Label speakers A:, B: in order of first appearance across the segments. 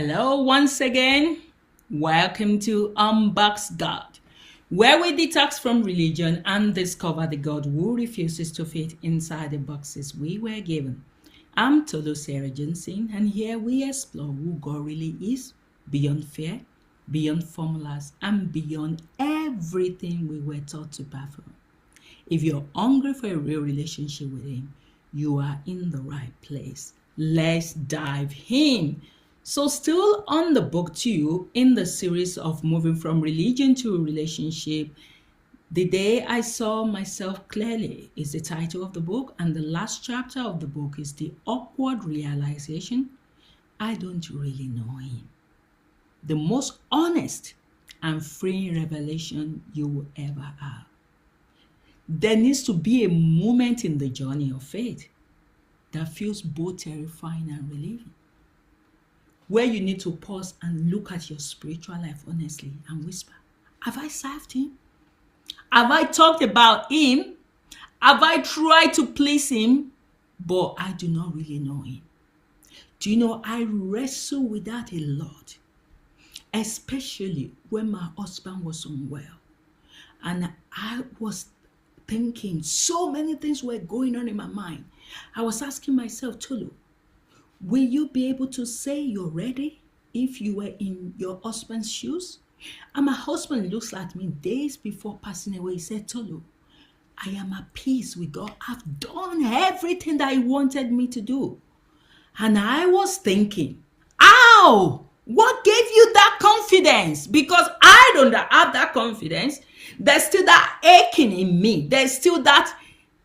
A: Hello, once again. Welcome to Unboxed God, where we detox from religion and discover the God who refuses to fit inside the boxes we were given. I'm Tolu Sarah Johnson, and here we explore who God really is beyond fear, beyond formulas, and beyond everything we were taught to perform. If you're hungry for a real relationship with Him, you are in the right place. Let's dive in. So, still on the book 2 in the series of moving from religion to relationship, The Day I Saw Myself Clearly is the title of the book, and the last chapter of the book is the awkward realization I don't really know Him. The most honest and freeing revelation you will ever have. There needs to be a moment in the journey of faith that feels both terrifying and relieving, where you need to pause and look at your spiritual life honestly and whisper, have I served Him? Have I talked about Him? Have I tried to please Him? But I do not really know Him. Do you know, I wrestle with that a lot, especially when my husband was unwell. And I was thinking, so many things were going on in my mind. I was asking myself, Tolu, will you be able to say you're ready if you were in your husband's shoes? And my husband looks at me days before passing away. He said, Tolu, I am at peace with God. I've done everything that He wanted me to do. And I was thinking, ow, what gave you that confidence? Because I don't have that confidence. There's still that aching in me. There's still that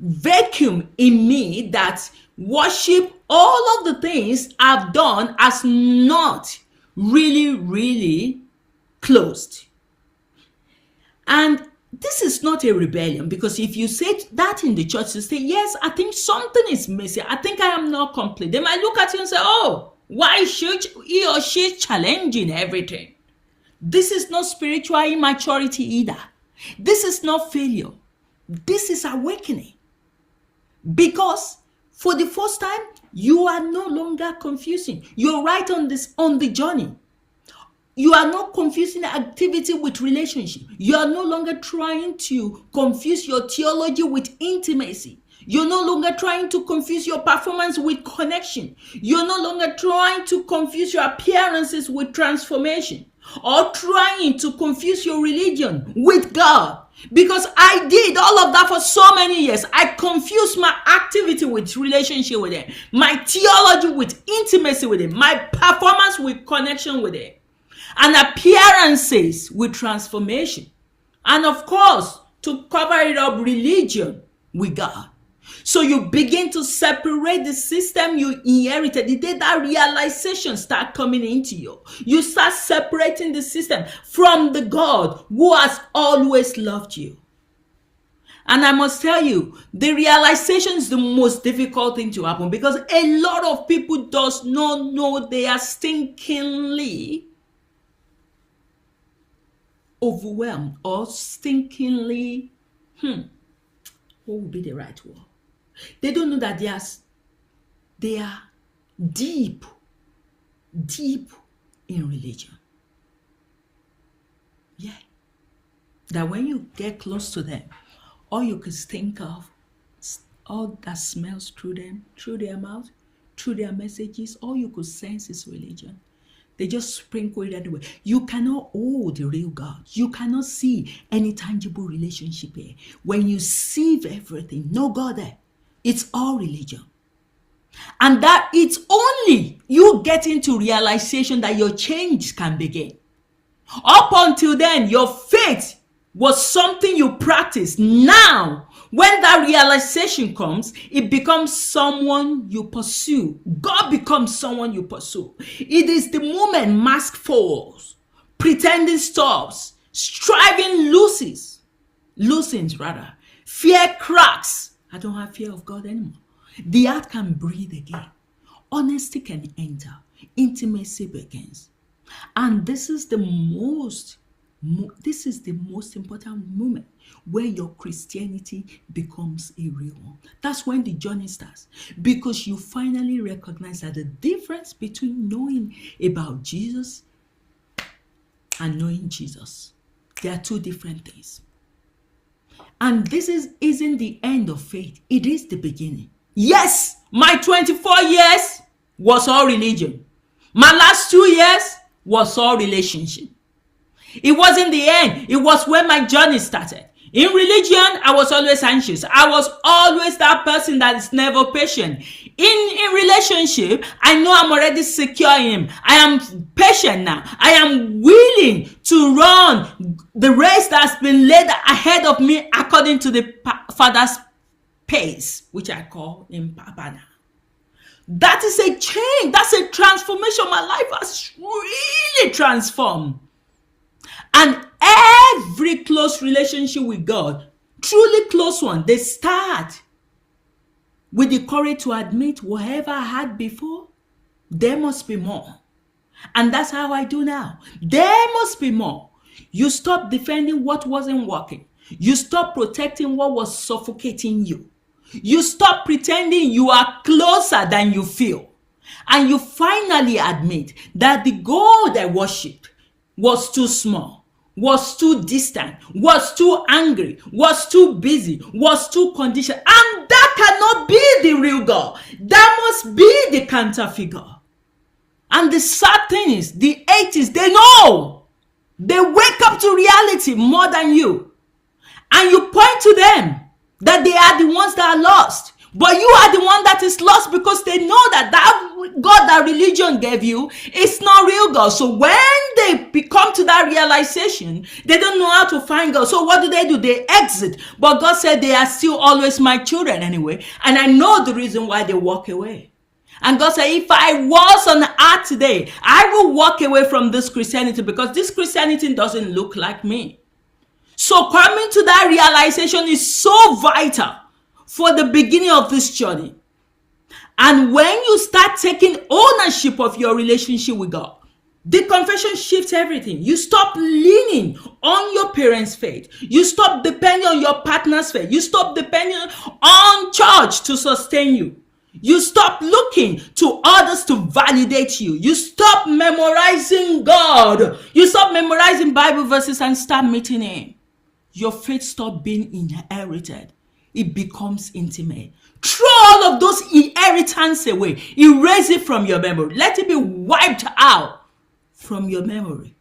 A: vacuum in me that worship, all of the things I've done has not really closed. And this is not a rebellion, because if you say that in the church, you say, yes, I think something is missing. I think I am not complete. They might look at you and say, oh, why should he or she challenging everything? This is not spiritual immaturity either. This is not failure. This is awakening. Because for the first time, you are no longer confusing. You're right on the journey. You are not confusing activity with relationship. You are no longer trying to confuse your theology with intimacy. You're no longer trying to confuse your performance with connection. You're no longer trying to confuse your appearances with transformation, or trying to confuse your religion with God. Because I did all of that for so many years. I confused my activity with relationship with Him, my theology with intimacy with Him, my performance with connection with Him, and appearances with transformation. And of course, to cover it up, religion with God. So you begin to separate the system you inherited. The day that realization start coming into you, you start separating the system from the God who has always loved you. And I must tell you, the realization is the most difficult thing to happen, because a lot of people does not know they are stinkingly overwhelmed or stinkingly, what would be the right word? They don't know that they are deep in religion. Yeah. That when you get close to them, all you can think of, all that smells through them, through their mouth, through their messages, all you could sense is religion. They just sprinkle it anyway. You cannot hold the real God. You cannot see any tangible relationship here. When you sieve everything, no God there. It's all religion. And that it's only you get into realization that your change can begin. Up until then, your faith was something you practiced. Now, when that realization comes, it becomes someone you pursue. God becomes someone you pursue. It is the moment mask falls, pretending stops, striving loosens rather, fear cracks. I don't have fear of God anymore. The heart can breathe again. Honesty can enter. Intimacy begins. And this is the most This is the most important moment where your Christianity becomes a real one. That's when the journey starts, because you finally recognize that the difference between knowing about Jesus and knowing Jesus, they are two different things. And this isn't the end of faith. It is the beginning. Yes, my 24 years was all religion. My last 2 years was all relationship. It wasn't the end. It was when my journey started. In religion, I was always anxious. I was always that person that is never patient. In relationship, I know I'm already secure in him. I am patient now. I am willing to run the race that's been laid ahead of me according to the Father's pace, which I call him Papa now. That is a change. That's a transformation. My life has really transformed. And every close relationship with God, truly close one, they start with the courage to admit whatever I had before, there must be more. And that's how I do now. There must be more. You stop defending what wasn't working. You stop protecting what was suffocating you. You stop pretending you are closer than you feel. And you finally admit that the God I worshipped was too small, was too distant, was too angry, was too busy, was too conditioned. And that cannot be the real God. That must be the counterfeit God. And the sad thing is, the atheists, they know. They wake up to reality more than you. And you point to them that they are the ones that are lost. But you are the one that is lost, because they know that God that religion gave you is not real God. So when they come to that realization, they don't know how to find God. So what do? They exit. But God said they are still always my children anyway. And I know the reason why they walk away. And God said, if I was on earth today, I will walk away from this Christianity, because this Christianity doesn't look like me. So coming to that realization is so vital for the beginning of this journey. And when you start taking ownership of your relationship with God, the confession shifts everything. You stop leaning on your parents' faith. You stop depending on your partner's faith. You stop depending on church to sustain you. You stop looking to others to validate you. You stop memorizing God. You stop memorizing Bible verses and start meeting Him. Your faith stops being inherited. It becomes intimate. Throw all of those inheritance away. Erase it from your memory. Let it be wiped out from your memory.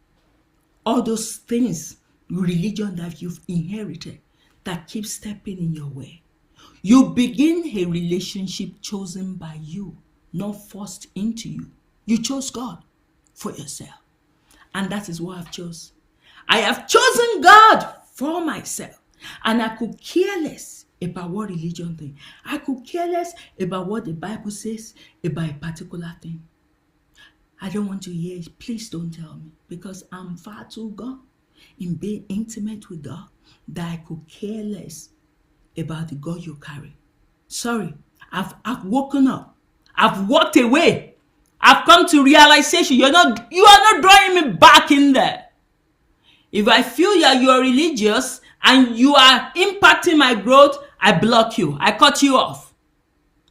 A: All those things, religion that you've inherited, that keep stepping in your way. You begin a relationship chosen by you, not forced into you. You chose God for yourself. And that is what I've chosen. I have chosen God for myself. And I could care less about what religion thinks. I could care less about what the Bible says about a particular thing. I don't want to hear it. Please don't tell me. Because I'm far too gone in being intimate with God that I could care less about the God you carry. Sorry, I've woken up. I've walked away. I've come to realization. You are not drawing me back in there. If I feel that you are religious and you are impacting my growth, I block you. I cut you off.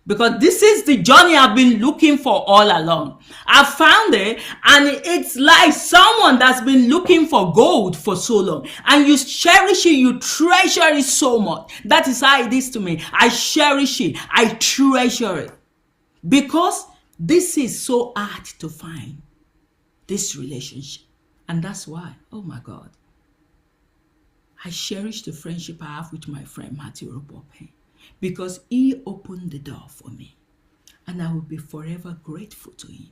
A: Because this is the journey I've been looking for all along. I found it, and it's like someone that's been looking for gold for so long. And you cherish it, you treasure it so much. That is how it is to me. I cherish it. I treasure it. Because this is so hard to find, this relationship. And that's why, oh my God, I cherish the friendship I have with my friend Matthew Robope, because he opened the door for me, and I will be forever grateful to him.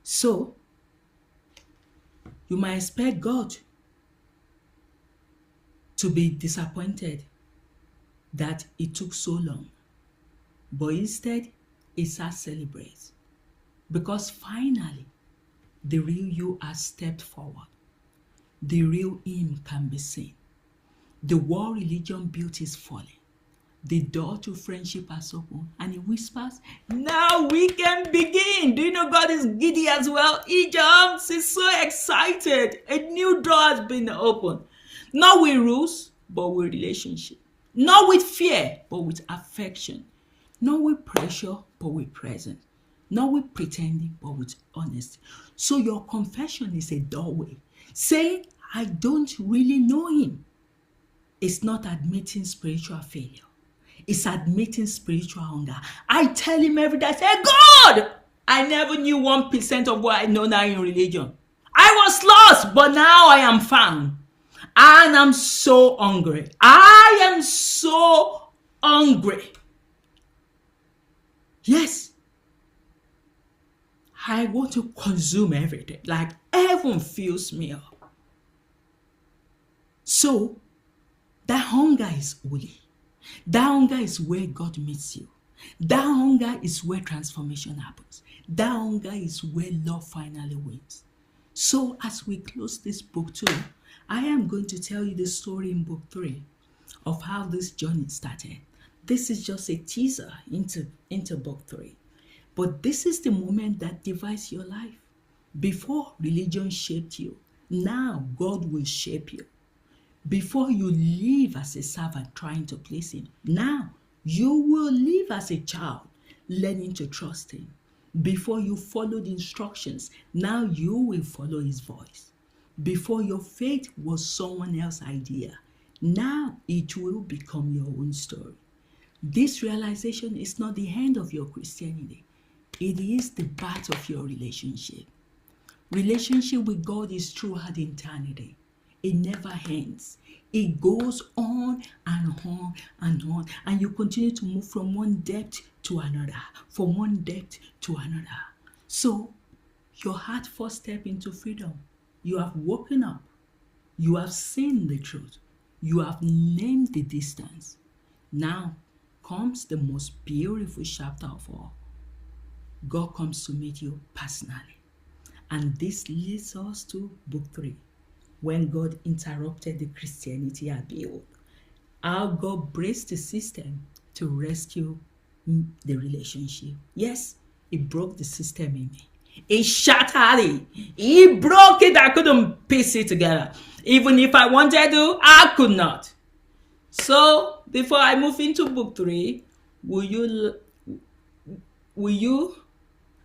A: So, you might expect God to be disappointed that it took so long, but instead, it's a celebrate, because finally, the real you has stepped forward. The real him can be seen. The wall religion built is falling. The door to friendship has opened, and he whispers, now we can begin. Do you know God is giddy as well. He jumps. He's so excited. A new door has been opened. Not with rules, but with relationship. Not with fear, but with affection. Not with pressure, but with presence. Not with pretending, but with honesty. So your confession is a doorway. Saying, I don't really know him. It's not admitting spiritual failure. It's admitting spiritual hunger. I tell him every day, I say, God, I never knew 1% of what I know now in religion. I was lost, but now I am found. And I'm so hungry. I am so hungry. Yes. I want to consume everything. Like heaven fills me up. So, that hunger is holy. That hunger is where God meets you. That hunger is where transformation happens. That hunger is where love finally wins. So as we close this book 2, I am going to tell you the story in book 3 of how this journey started. This is just a teaser into book 3. But this is the moment that divides your life. Before religion shaped you, now God will shape you. Before you live as a servant trying to please him, now you will live as a child learning to trust him. Before you followed instructions, now you will follow his voice. Before your faith was someone else's idea, now it will become your own story. This realization is not the end of your Christianity. It is the birth of your relationship. Relationship with God is throughout eternity. It never ends. It goes on and on and on. And you continue to move from one depth to another. From one depth to another. So, your heart first step into freedom. You have woken up. You have seen the truth. You have named the distance. Now comes the most beautiful chapter of all. God comes to meet you personally. And this leads us to book 3. When God interrupted the Christianity I built. How God braced the system to rescue the relationship. Yes, He broke the system in me. He shattered it. He broke it. I couldn't piece it together. Even if I wanted to, I could not. So, before I move into book 3, will you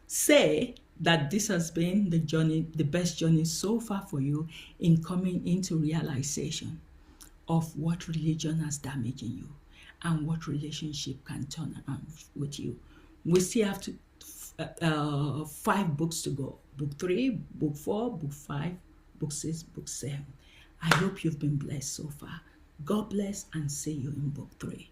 A: say that this has been the journey, the best journey so far for you in coming into realization of what religion has damaged in you and what relationship can turn around with you? We still have 5 books to go. Book 3, book 4, book 5, book 6, book 7. I hope you've been blessed so far. God bless and see you in book 3.